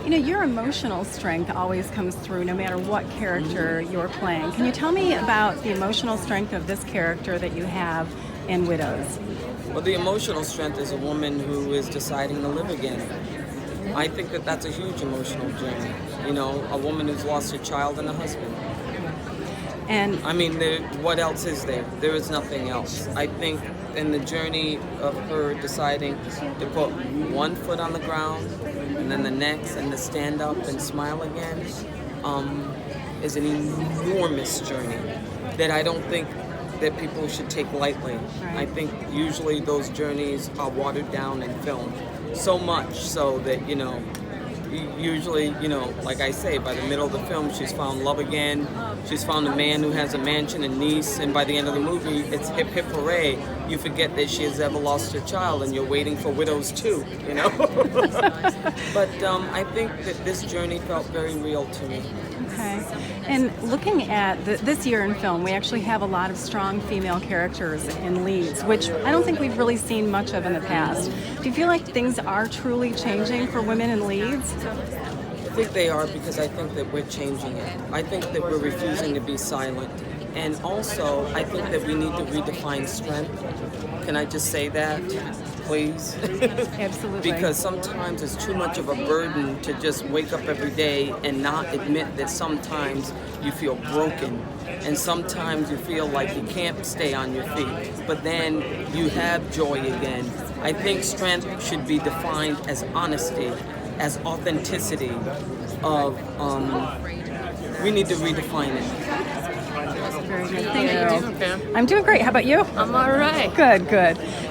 Your emotional strength always comes through no matter what character you're playing. Can you tell me about the emotional strength of this character that you have in Widows? Well, the emotional strength is a woman who is deciding to live again. I think that that's a huge emotional journey. A woman who's lost a child and a husband. And I mean, what else is there? There is nothing else. I think in the journey of her deciding to put one foot on the ground and then the next and to stand up and smile again is an enormous journey that I don't think that people should take lightly. Right. I think usually those journeys are watered down in film so much so that, usually, like I say, by the middle of the film, she's found love again. She's found a man who has a mansion in Nice, and by the end of the movie, it's hip hip hooray. You forget that she has ever lost her child, and you're waiting for Widows too, But I think that this journey felt very real to me. Okay. And looking at this year in film, we actually have a lot of strong female characters in leads, which I don't think we've really seen much of in the past. Do you feel like things are truly changing for women in leads? I think they are because I think that we're changing it. I think that we're refusing to be silent. And also, I think that we need to redefine strength. Can I just say that, please? Absolutely. Because sometimes it's too much of a burden to just wake up every day and not admit that sometimes you feel broken. And sometimes you feel like you can't stay on your feet. But then you have joy again. I think strength should be defined as honesty, as authenticity we need to redefine it. Very good. Thank you. Pam? I'm doing great. How about you? I'm all right. Good.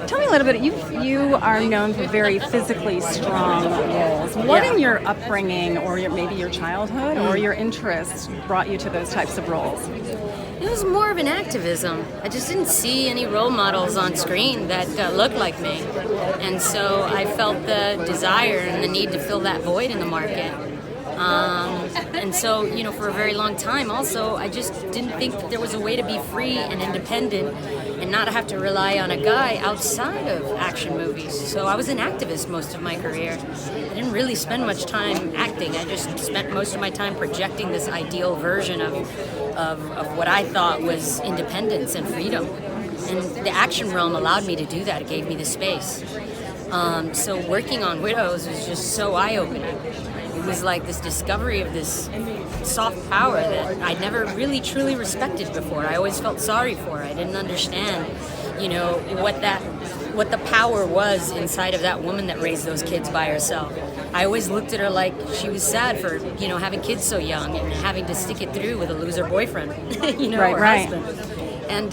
Tell me a little bit. You are known for very physically strong roles. What in your upbringing, or maybe your childhood, or your interests brought you to those types of roles? It was more of an activism. I just didn't see any role models on screen that looked like me. And so I felt the desire and the need to fill that void in the market. And so, for a very long time also, I just didn't think that there was a way to be free and independent and not have to rely on a guy outside of action movies. So I was an activist most of my career. I didn't really spend much time acting. I just spent most of my time projecting this ideal version of what I thought was independence and freedom. And the action realm allowed me to do that. It gave me the space. So working on Widows was just so eye-opening. It was like this discovery of this soft power that I never really truly respected before. I always felt sorry for her. I didn't understand, what the power was inside of that woman that raised those kids by herself. I always looked at her like she was sad for, having kids so young and having to stick it through with a loser boyfriend, or husband. And,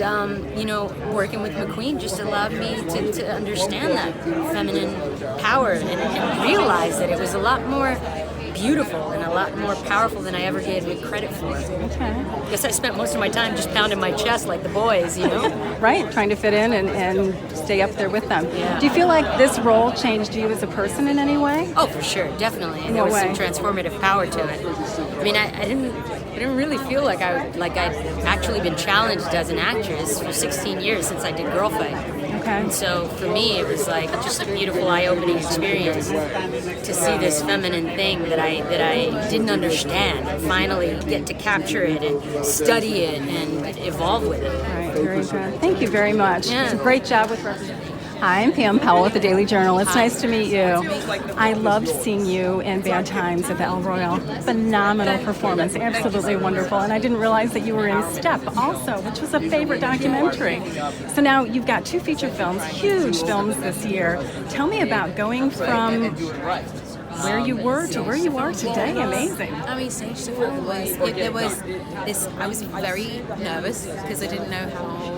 working with McQueen just allowed me to understand that feminine power and realize that it was a lot more beautiful and a lot more powerful than I ever gave it credit for. Okay. I guess I spent most of my time just pounding my chest like the boys, Right, trying to fit in and stay up there with them. Yeah. Do you feel like this role changed you as a person in any way? Oh, for sure, definitely. And there was some transformative power to it. I mean, I didn't really feel like I'd actually been challenged as an actress for 16 years since I did Girl Fight. Okay. And so for me, it was like just a beautiful, eye-opening experience to see this feminine thing that I didn't understand and finally get to capture it and study it and evolve with it. Right, very good. Thank you very much. Yeah. It's a great job with representation. Hi, I'm Pam Powell with the Daily Journal. It's nice to meet you. I loved seeing you in Bad Times at the El Royale. Phenomenal performance, absolutely wonderful. And I didn't realize that you were in Step also, which was a favorite documentary. So now you've got 2 feature films, huge films this year. Tell me about going from where you were to where you are today. Amazing. I mean, stage to film was I was very nervous because I didn't know how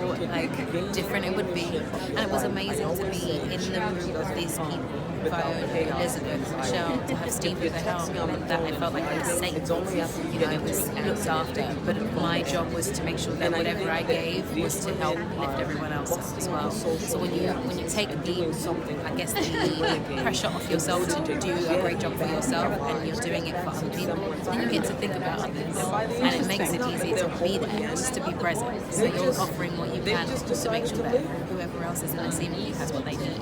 different it would be, and it was amazing to be in the room with these people, Viola, Elizabeth, Michelle, to have Steve with the helm, that I felt like I was safe. It was looked after, but my job was to make sure that whatever I gave was to help lift everyone else up as well. So when you take the pressure off yourself to do a great job for yourself, and you're doing it for other people, then you get to think about others, and it makes it easier to be there, just to be present. So you're offering what you can just to make sure that whoever else is in the scene with you has what they need,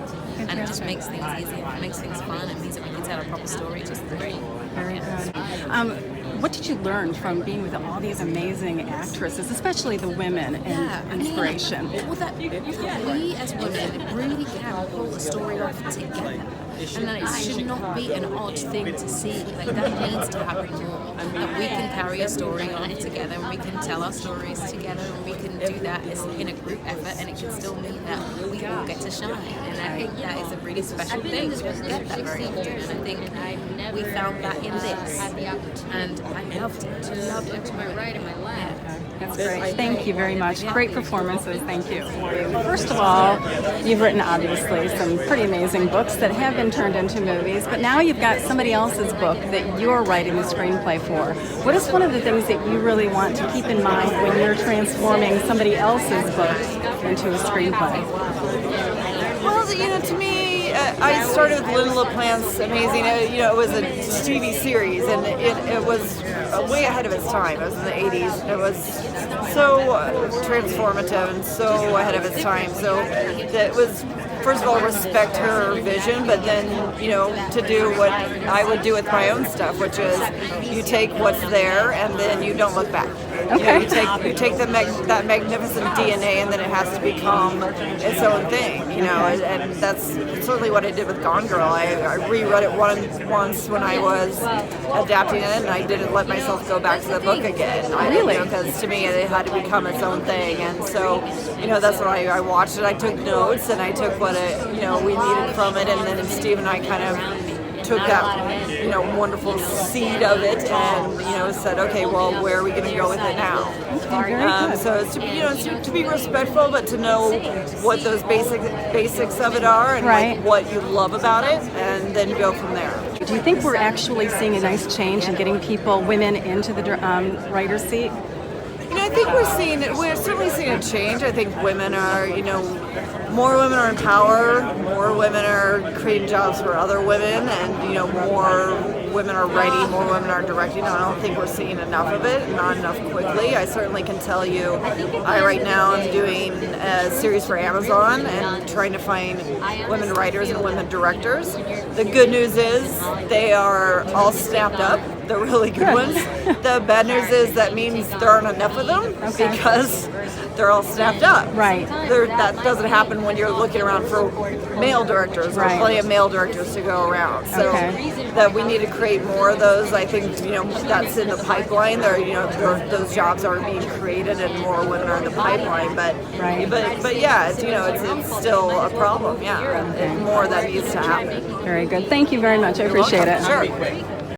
and it just makes things easier, it makes things fun, and means that we can tell a proper story just great. Very good. What did you learn from being with all these amazing actresses, especially the women, and inspiration? Well, that we as women really can pull the story off together. And that it should not be an odd thing to see. Like, that needs to happen more. That we can carry a story on together, and we can tell our stories together, and we can do that in a group effort, and it can still mean that we all get to shine. And I think that is a really special thing. We don't get that very often. And I think we found that in this. And I loved it. I loved it. To my right and my left. That's great. Thank you very much. Great performances. Thank you. First of all, you've written obviously some pretty amazing books that have been turned into movies, but now you've got somebody else's book that you're writing the screenplay for. What is one of the things that you really want to keep in mind when you're transforming somebody else's book into a screenplay? Well, to me, I started with Little LaPlante's Amazing. It was a TV series, and it was way ahead of its time. It was in the 80s. It was so transformative and so ahead of its time. So that was, first of all, respect her vision, but then, to do what I would do with my own stuff, which is you take what's there and then you don't look back. Okay. You take that magnificent DNA, and then it has to become its own thing, and that's certainly what I did with Gone Girl. I reread it once when I was adapting it, and I didn't let myself go back to the book again. Really? Because to me it had to become its own thing, and so, that's what I watched it. I took notes, and I took what we needed from it, and then Steve and I kind of took that wonderful seed of it and said, okay, well, where are we going to go with it now? So it's to be respectful, but to know what those basics of it are, and right. like what you love about it, and then go from there. Do you think we're actually seeing a nice change in getting women into the writer's seat? I think we're certainly seeing a change. I think women are, more women are in power, more women are creating jobs for other women, and, more women are writing, more women are directing. I don't think we're seeing enough of it, not enough quickly. I certainly can tell you, I right now am doing a series for Amazon and trying to find women writers and women directors. The good news is they are all snapped up. The really good ones. The bad news is that means there aren't enough of them because they're all snapped up. Right. That doesn't happen when you're looking around for male directors. Right. There's plenty of male directors to go around. So that we need to create more of those. I think that's in the pipeline. Those jobs are being created, and more women are in the pipeline. But yeah, it's still a problem. Yeah, and more that needs to happen. Very good. Thank you very much. I appreciate it. Sure.